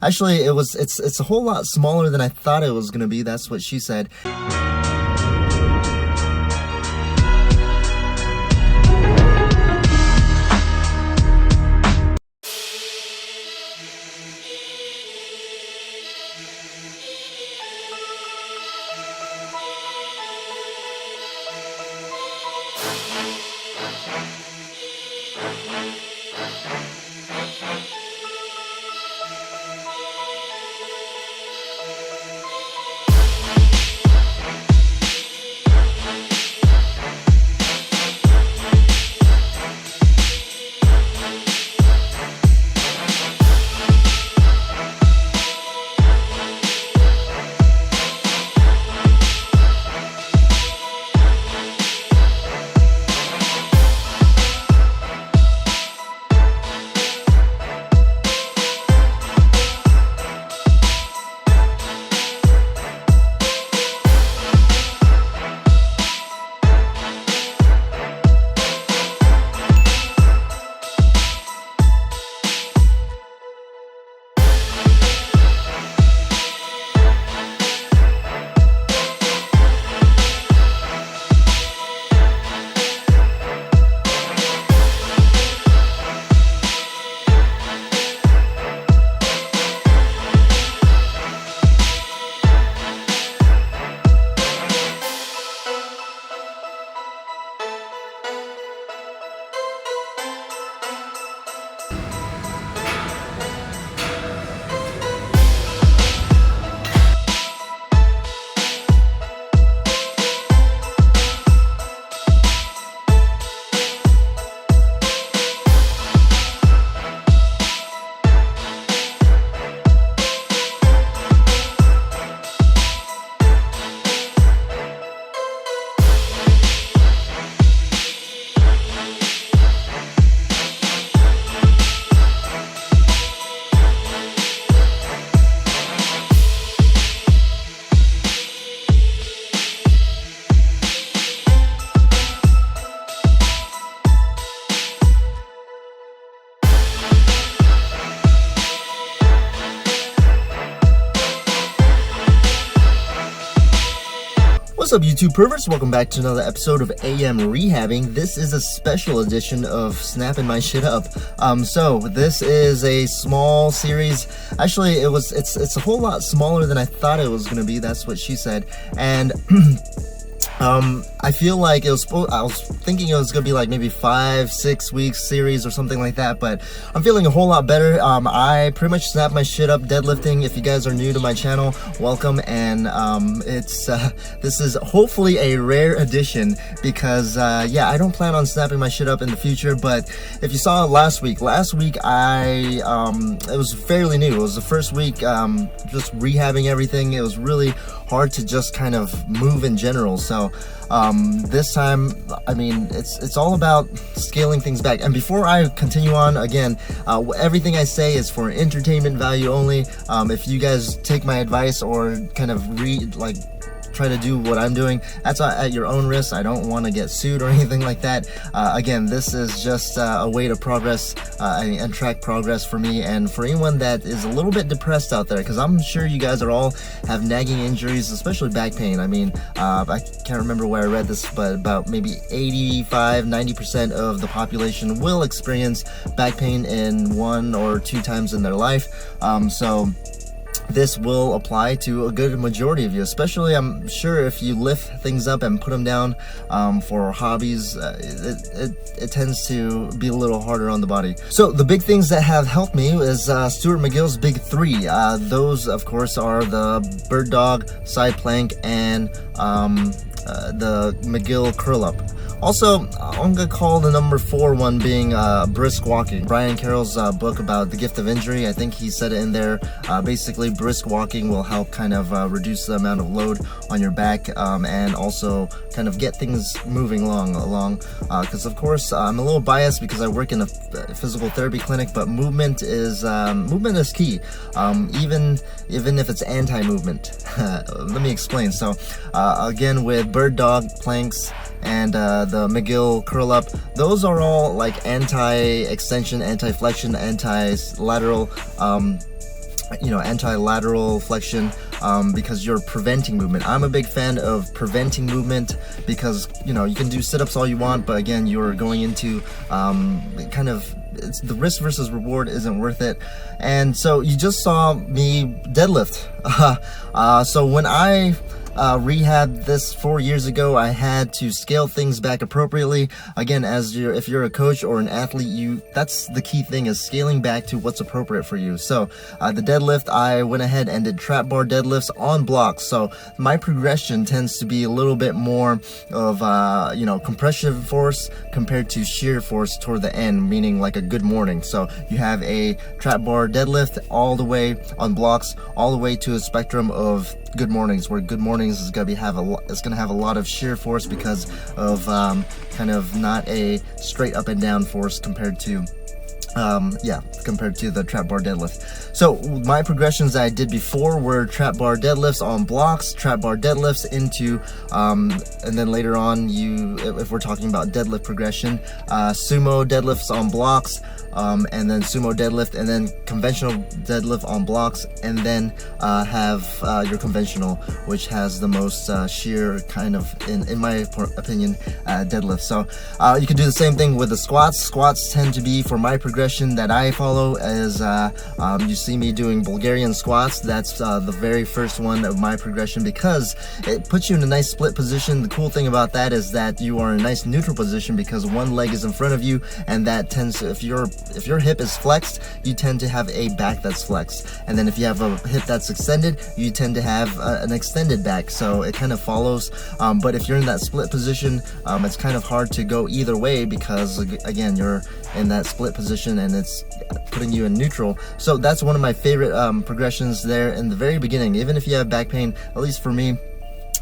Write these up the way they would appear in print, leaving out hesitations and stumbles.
Actually, it's a whole lot smaller than I thought it was gonna be. That's what she said. What's up, YouTube perverts? Welcome back to another episode of AM Rehabbing. This is a special edition of Snapping My Shit Up. So this is a small series. Actually, it's a whole lot smaller than I thought it was gonna be. That's what she said. And I feel like I was thinking it was gonna be like maybe 5-6 weeks series or something like that, but I'm feeling a whole lot better. I pretty much snapped my shit up deadlifting. If you guys are new to my channel, welcome. And this is hopefully a rare edition because yeah, I don't plan on snapping my shit up in the future. But if you saw last week I it was fairly new. It was the first week just rehabbing everything. It was really hard to just kind of move in general. So this time, I mean, it's all about scaling things back. And before I continue on, again, everything I say is for entertainment value only. If you guys take my advice or kind of try to do what I'm doing, that's at your own risk. I don't want to get sued or anything like that. Again, this is just a way to progress and track progress for me and for anyone that is a little bit depressed out there, because I'm sure you guys are all have nagging injuries, especially back pain. I mean, I can't remember where I read this, but about maybe 85-90% of the population will experience back pain in 1 or 2 times in their life. So this will apply to a good majority of you, especially I'm sure if you lift things up and put them down for hobbies. It tends to be a little harder on the body. So the big things that have helped me is Stuart McGill's big 3. Those of course are the bird dog, side plank, and the McGill curl up. Also, I'm gonna call the number 4 one being brisk walking. Brian Carroll's book about the gift of injury, I think he said it in there. Basically, brisk walking will help kind of reduce the amount of load on your back and also kind of get things moving along. Because of course, I'm a little biased because I work in a physical therapy clinic, but movement is key. Even if it's anti-movement. Let me explain. So again, with bird dog, planks, and the McGill curl up, those are all like anti-extension, anti-flexion, anti-lateral anti-lateral flexion, because you're preventing movement. I'm a big fan of preventing movement because, you can do sit-ups all you want, but again, you're going into it's the risk versus reward isn't worth it. And so you just saw me deadlift. So when I rehab this 4 years ago, I had to scale things back appropriately. Again, if you're a coach or an athlete, that's the key thing, is scaling back to what's appropriate for you. So the deadlift, I went ahead and did trap bar deadlifts on blocks. So my progression tends to be a little bit more of compression force compared to shear force toward the end, meaning like a good morning. So you have a trap bar deadlift all the way on blocks, all the way to a spectrum of good mornings, where good mornings is going to have a lot of shear force because of kind of not a straight up and down force compared to the trap bar deadlift. So my progressions that I did before were trap bar deadlifts on blocks, trap bar deadlifts into, and then later on, if we're talking about deadlift progression, sumo deadlifts on blocks, and then sumo deadlift, and then conventional deadlift on blocks, and then have your conventional, which has the most sheer kind of, in my opinion, deadlift. So you can do the same thing with the squats. Squats tend to be, for my progression that I follow, as you see me doing Bulgarian squats. That's the very first one of my progression because it puts you in a nice split position. The cool thing about that is that you are in a nice neutral position because one leg is in front of you, and that tends to, if your hip is flexed, you tend to have a back that's flexed, and then if you have a hip that's extended, you tend to have an extended back. So it kind of follows, but if you're in that split position, it's kind of hard to go either way because, again, you're in that split position and it's putting you in neutral. So that's one of my favorite progressions there in the very beginning, even if you have back pain, at least for me.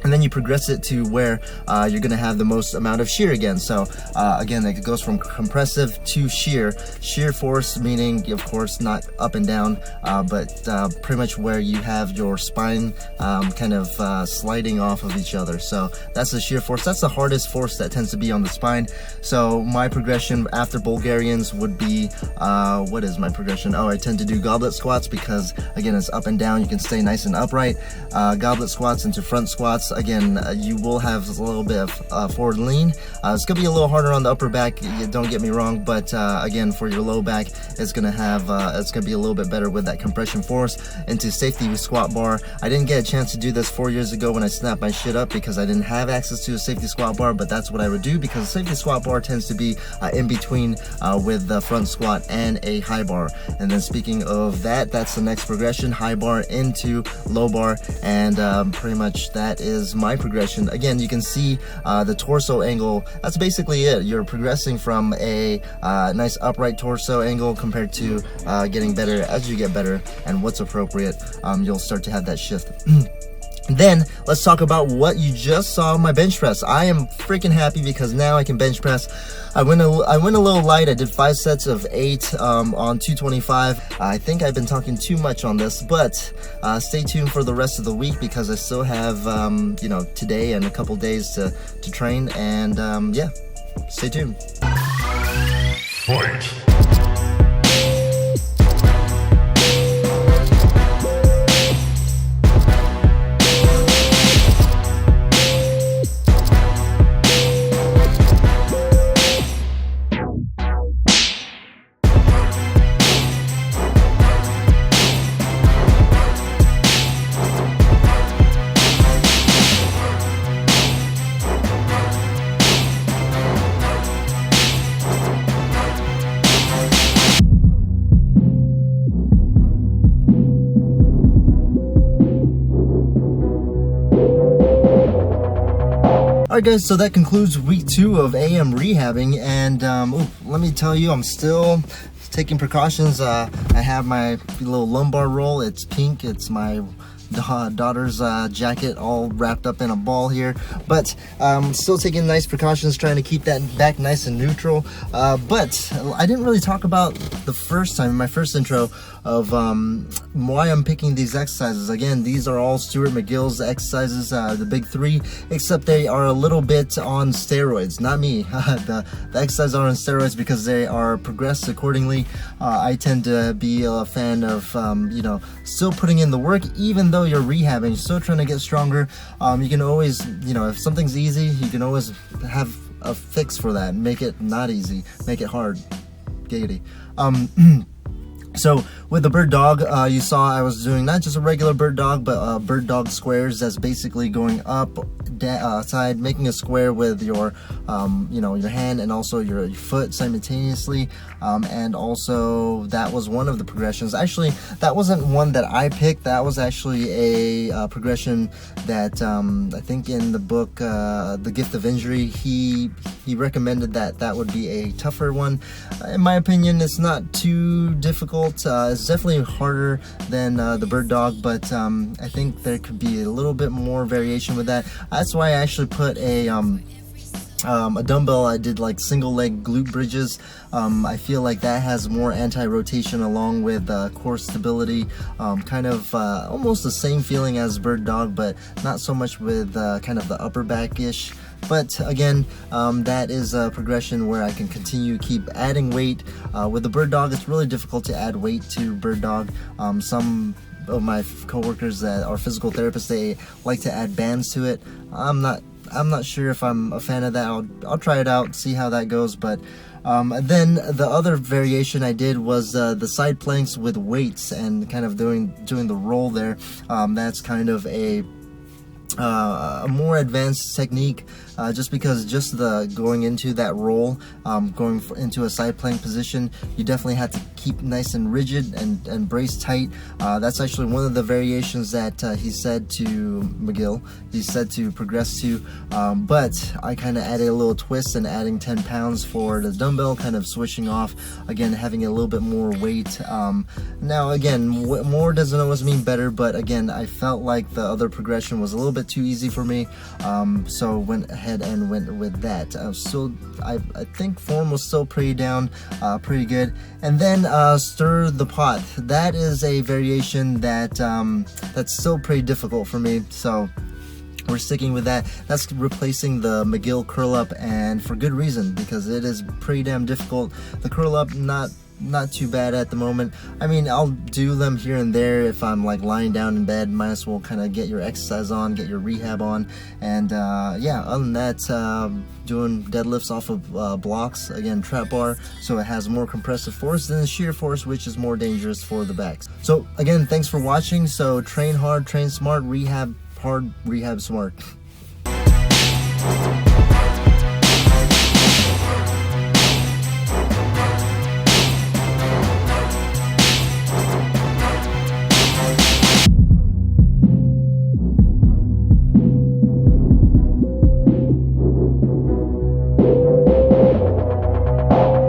And then you progress it to where you're going to have the most amount of shear again. So again, it goes from compressive to shear. Shear force meaning, of course, not up and down, but pretty much where you have your spine kind of sliding off of each other. So that's the shear force. That's the hardest force that tends to be on the spine. So my progression after Bulgarians would be, what is my progression? Oh, I tend to do goblet squats because, again, it's up and down. You can stay nice and upright. Goblet squats into front squats. Again, you will have a little bit of forward lean. It's gonna be a little harder on the upper back, don't get me wrong, but again, for your low back, it's gonna be a little bit better with that compression force. Into safety squat bar, I didn't get a chance to do this 4 years ago when I snapped my shit up because I didn't have access to a safety squat bar, but that's what I would do because a safety squat bar tends to be in between with the front squat and a high bar. And then speaking of that, that's the next progression, high bar into low bar, and pretty much that is my progression. Again, you can see the torso angle. That's basically it. You're progressing from a nice upright torso angle compared to getting better. As you get better and what's appropriate, you'll start to have that shift. Then let's talk about what you just saw on my bench press. I am freaking happy because now I can bench press. I went a little light. I did 5 sets of 8 on 225. I think I've been talking too much on this, but stay tuned for the rest of the week because I still have today and a couple days to train, and yeah, stay tuned. Fight. Alright guys, so that concludes week 2 of AM rehabbing, and let me tell you, I'm still taking precautions. I have my little lumbar roll. It's pink. It's my daughter's jacket all wrapped up in a ball here, but still taking nice precautions, trying to keep that back nice and neutral. But I didn't really talk about the first time, my first intro, of why I'm picking these exercises. Again, these are all Stuart McGill's exercises, the big three, except they are a little bit on steroids. Not me. The exercises are on steroids because they are progressed accordingly. I tend to be a fan of you know, still putting in the work even though you're rehabbing, still trying to get stronger. You can always, you know, if something's easy, you can always have a fix for that. Make it not easy, make it hard. Giggity. So with the bird dog, you saw I was doing not just a regular bird dog, but bird dog squares. That's basically going up, side, making a square with your, you know, your hand and also your foot simultaneously. And also that was one of the progressions. Actually, that wasn't one that I picked. That was actually a progression that I think in the book, The Gift of Injury, he recommended that would be a tougher one. In my opinion, it's not too difficult. It's definitely harder than the bird dog, but I think there could be a little bit more variation with that. That's why I actually put a dumbbell. I did like single leg glute bridges. I feel like that has more anti-rotation along with core stability, kind of almost the same feeling as bird dog, but not so much with kind of the upper back-ish. But again, that is a progression where I can continue keep adding weight. With the bird dog, it's really difficult to add weight to bird dog. Some of my coworkers that are physical therapists, they like to add bands to it. I'm not sure if I'm a fan of that. I'll try it out, see how that goes. But then the other variation I did was the side planks with weights and kind of doing the roll there. That's kind of a more advanced technique, just because just the going into that roll, into a side plank position, you definitely have to keep nice and rigid and brace tight. That's actually one of the variations that he said to McGill, he said to progress to, but I kind of added a little twist and adding 10 pounds for the dumbbell, kind of switching off, again having a little bit more weight. Now again, more doesn't always mean better, but again, I felt like the other progression was a little bit too easy for me, so went ahead and went with that. So I think form was still pretty down, pretty good. And then stir the pot. That is a variation that that's still pretty difficult for me, so we're sticking with that. That's replacing the McGill curl up, and for good reason, because it is pretty damn difficult. The curl up, not too bad at the moment. I mean, I'll do them here and there if I'm like lying down in bed. Might as well kind of get your exercise on, get your rehab on. And yeah, other than that, doing deadlifts off of blocks, again trap bar, so it has more compressive force than shear force, which is more dangerous for the backs. So again, thanks for watching. So train hard, train smart, rehab hard, rehab smart.